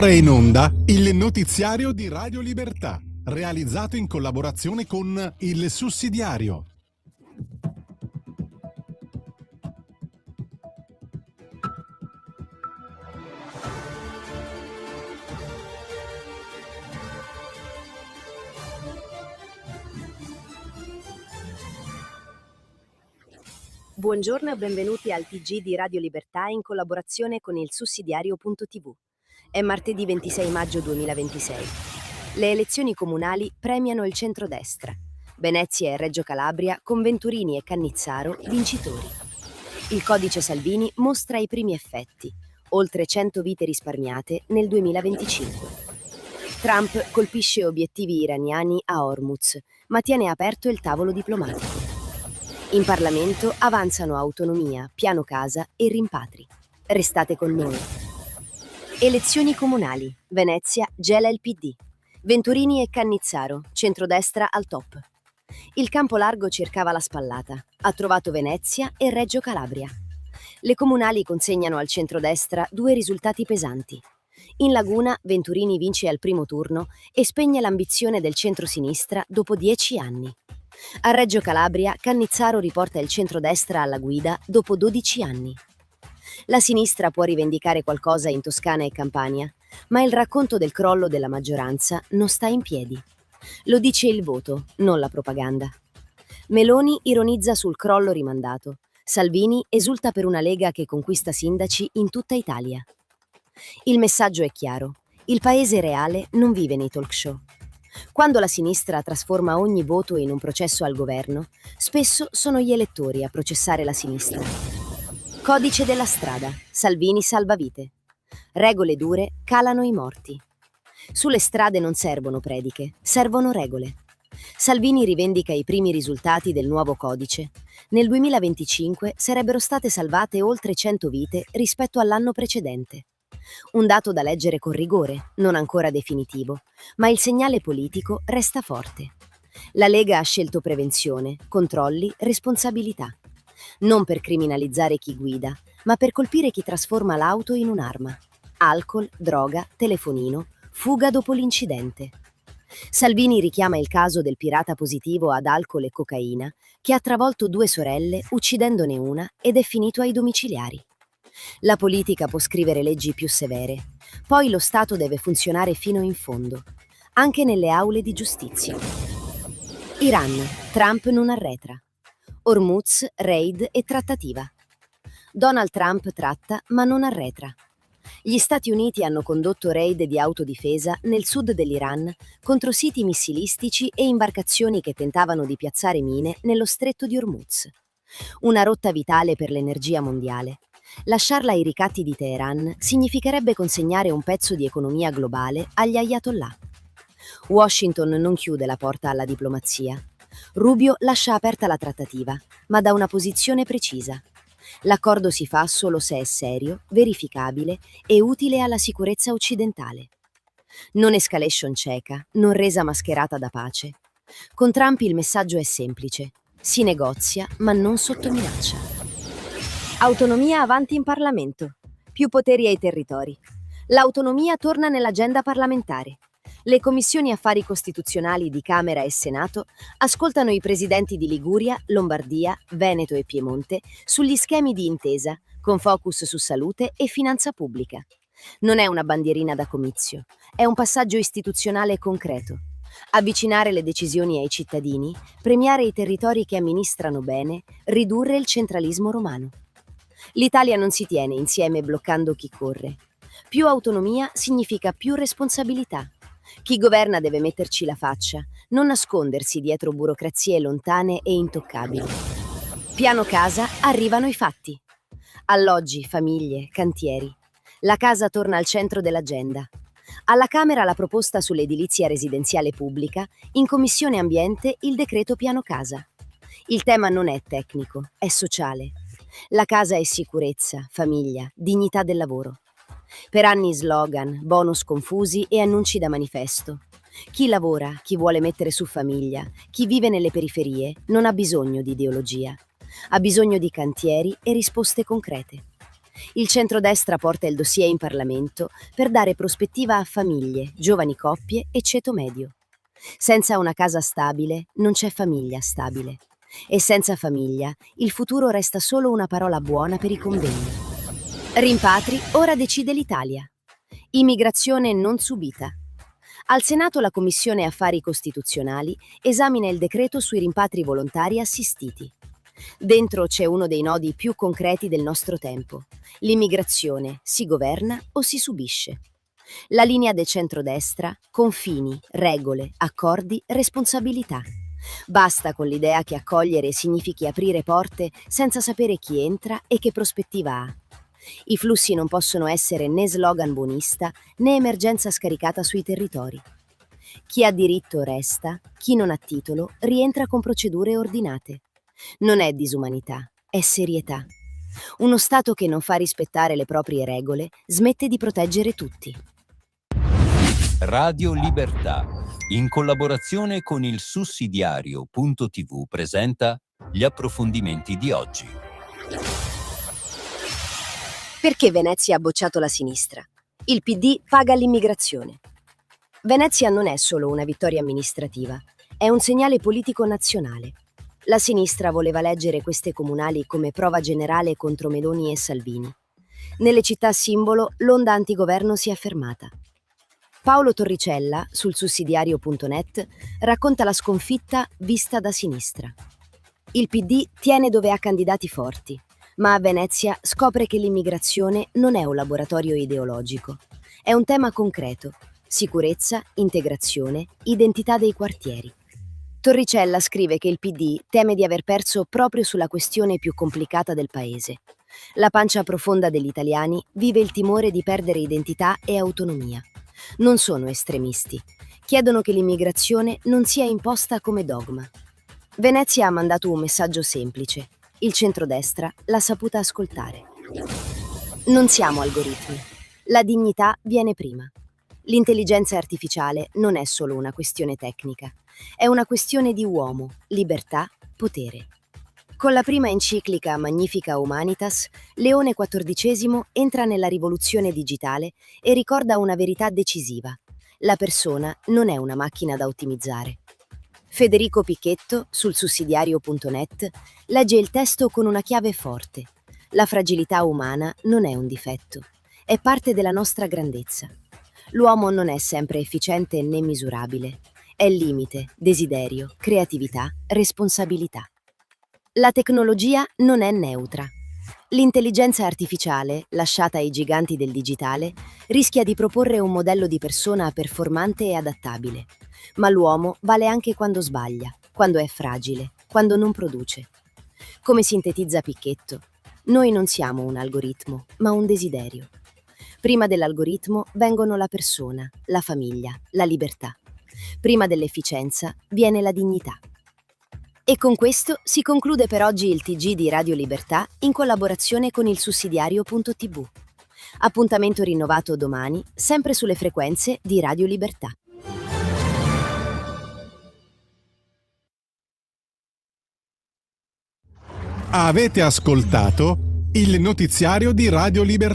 Ora in onda il notiziario di Radio Libertà, realizzato in collaborazione con Il Sussidiario. Buongiorno e benvenuti al TG di Radio Libertà in collaborazione con il Sussidiario.tv. È martedì 26 maggio 2026. Le elezioni comunali premiano il centrodestra. Venezia e Reggio Calabria con Venturini e Cannizzaro vincitori. Il codice Salvini mostra i primi effetti, oltre 100 vite risparmiate nel 2025. Trump colpisce obiettivi iraniani a Hormuz, ma tiene aperto il tavolo diplomatico. In Parlamento avanzano autonomia, piano casa e rimpatri. Restate con noi. Elezioni comunali. Venezia gela il PD. Venturini e Cannizzaro, centrodestra al top. Il campo largo cercava la spallata. Ha trovato Venezia e Reggio Calabria. Le comunali consegnano al centrodestra due risultati pesanti. In Laguna Venturini vince al primo turno e spegne l'ambizione del centro-sinistra dopo 10 anni. A Reggio Calabria Cannizzaro riporta il centrodestra alla guida dopo 12 anni. La sinistra può rivendicare qualcosa in Toscana e Campania, ma il racconto del crollo della maggioranza non sta in piedi. Lo dice il voto, non la propaganda. Meloni ironizza sul crollo rimandato. Salvini esulta per una Lega che conquista sindaci in tutta Italia. Il messaggio è chiaro. Il paese reale non vive nei talk show. Quando la sinistra trasforma ogni voto in un processo al governo, spesso sono gli elettori a processare la sinistra. Codice della strada. Salvini salva vite. Regole dure calano i morti. Sulle strade non servono prediche, servono regole. Salvini rivendica i primi risultati del nuovo codice. Nel 2025 sarebbero state salvate oltre 100 vite rispetto all'anno precedente. Un dato da leggere con rigore, non ancora definitivo, ma il segnale politico resta forte. La Lega ha scelto prevenzione, controlli, responsabilità. Non per criminalizzare chi guida, ma per colpire chi trasforma l'auto in un'arma. Alcol, droga, telefonino, fuga dopo l'incidente. Salvini richiama il caso del pirata positivo ad alcol e cocaina che ha travolto 2 sorelle, uccidendone una, ed è finito ai domiciliari. La politica può scrivere leggi più severe, poi lo Stato deve funzionare fino in fondo, anche nelle aule di giustizia. Iran, Trump non arretra. Hormuz, raid e trattativa. Donald Trump tratta ma non arretra. Gli Stati Uniti hanno condotto raid di autodifesa nel sud dell'Iran contro siti missilistici e imbarcazioni che tentavano di piazzare mine nello stretto di Hormuz. Una rotta vitale per l'energia mondiale. Lasciarla ai ricatti di Teheran significherebbe consegnare un pezzo di economia globale agli ayatollah. Washington non chiude la porta alla diplomazia. Rubio lascia aperta la trattativa, ma da una posizione precisa. L'accordo si fa solo se è serio, verificabile e utile alla sicurezza occidentale. Non escalation cieca, non resa mascherata da pace. Con Trump il messaggio è semplice. Si negozia, ma non sotto minaccia. Autonomia avanti in Parlamento. Più poteri ai territori. L'autonomia torna nell'agenda parlamentare. Le commissioni affari costituzionali di Camera e Senato ascoltano i presidenti di Liguria, Lombardia, Veneto e Piemonte sugli schemi di intesa, con focus su salute e finanza pubblica. Non è una bandierina da comizio, è un passaggio istituzionale concreto. Avvicinare le decisioni ai cittadini, premiare i territori che amministrano bene, ridurre il centralismo romano. L'Italia non si tiene insieme bloccando chi corre. Più autonomia significa più responsabilità. Chi governa deve metterci la faccia, non nascondersi dietro burocrazie lontane e intoccabili. Piano casa arrivano i fatti. Alloggi, famiglie, cantieri. La casa torna al centro dell'agenda. Alla Camera la proposta sull'edilizia residenziale pubblica, in Commissione Ambiente il decreto Piano Casa. Il tema non è tecnico, è sociale. La casa è sicurezza, famiglia, dignità del lavoro. Per anni slogan, bonus confusi e annunci da manifesto. Chi lavora, chi vuole mettere su famiglia, chi vive nelle periferie, non ha bisogno di ideologia. Ha bisogno di cantieri e risposte concrete. Il centrodestra porta il dossier in Parlamento per dare prospettiva a famiglie, giovani coppie e ceto medio. Senza una casa stabile non c'è famiglia stabile. E senza famiglia il futuro resta solo una parola buona per i convegni. Rimpatri, ora decide l'Italia. Immigrazione non subita. Al Senato la Commissione Affari Costituzionali esamina il decreto sui rimpatri volontari assistiti. Dentro c'è uno dei nodi più concreti del nostro tempo. L'immigrazione si governa o si subisce? La linea del centrodestra: confini, regole, accordi, responsabilità. Basta con l'idea che accogliere significhi aprire porte senza sapere chi entra e che prospettiva ha. I flussi non possono essere né slogan buonista né emergenza scaricata sui territori. Chi ha diritto resta, chi non ha titolo rientra con procedure ordinate. Non è disumanità, è serietà. Uno Stato che non fa rispettare le proprie regole smette di proteggere tutti. Radio Libertà, in collaborazione con il sussidiario.tv, presenta gli approfondimenti di oggi. Perché Venezia ha bocciato la sinistra? Il PD paga l'immigrazione. Venezia non è solo una vittoria amministrativa, è un segnale politico nazionale. La sinistra voleva leggere queste comunali come prova generale contro Meloni e Salvini. Nelle città simbolo l'onda antigoverno si è fermata. Paolo Torricella, sul sussidiario.net, racconta la sconfitta vista da sinistra. Il PD tiene dove ha candidati forti, ma a Venezia scopre che l'immigrazione non è un laboratorio ideologico. È un tema concreto: sicurezza, integrazione, identità dei quartieri. Torricella scrive che il PD teme di aver perso proprio sulla questione più complicata del paese. La pancia profonda degli italiani vive il timore di perdere identità e autonomia. Non sono estremisti. Chiedono che l'immigrazione non sia imposta come dogma. Venezia ha mandato un messaggio semplice. Il centrodestra l'ha saputa ascoltare. Non siamo algoritmi. La dignità viene prima. L'intelligenza artificiale non è solo una questione tecnica. È una questione di uomo, libertà, potere. Con la prima enciclica Magnifica Humanitas, Leone XIV entra nella rivoluzione digitale e ricorda una verità decisiva: la persona non è una macchina da ottimizzare. Federico Picchetto, sul sussidiario.net, legge il testo con una chiave forte: la fragilità umana non è un difetto, è parte della nostra grandezza. L'uomo non è sempre efficiente né misurabile, è limite, desiderio, creatività, responsabilità. La tecnologia non è neutra. L'intelligenza artificiale, lasciata ai giganti del digitale, rischia di proporre un modello di persona performante e adattabile. Ma l'uomo vale anche quando sbaglia, quando è fragile, quando non produce. Come sintetizza Picchetto, noi non siamo un algoritmo, ma un desiderio. Prima dell'algoritmo vengono la persona, la famiglia, la libertà. Prima dell'efficienza viene la dignità. E con questo si conclude per oggi il TG di Radio Libertà in collaborazione con il sussidiario.tv. Appuntamento rinnovato domani, sempre sulle frequenze di Radio Libertà. Avete ascoltato il notiziario di Radio Libertà.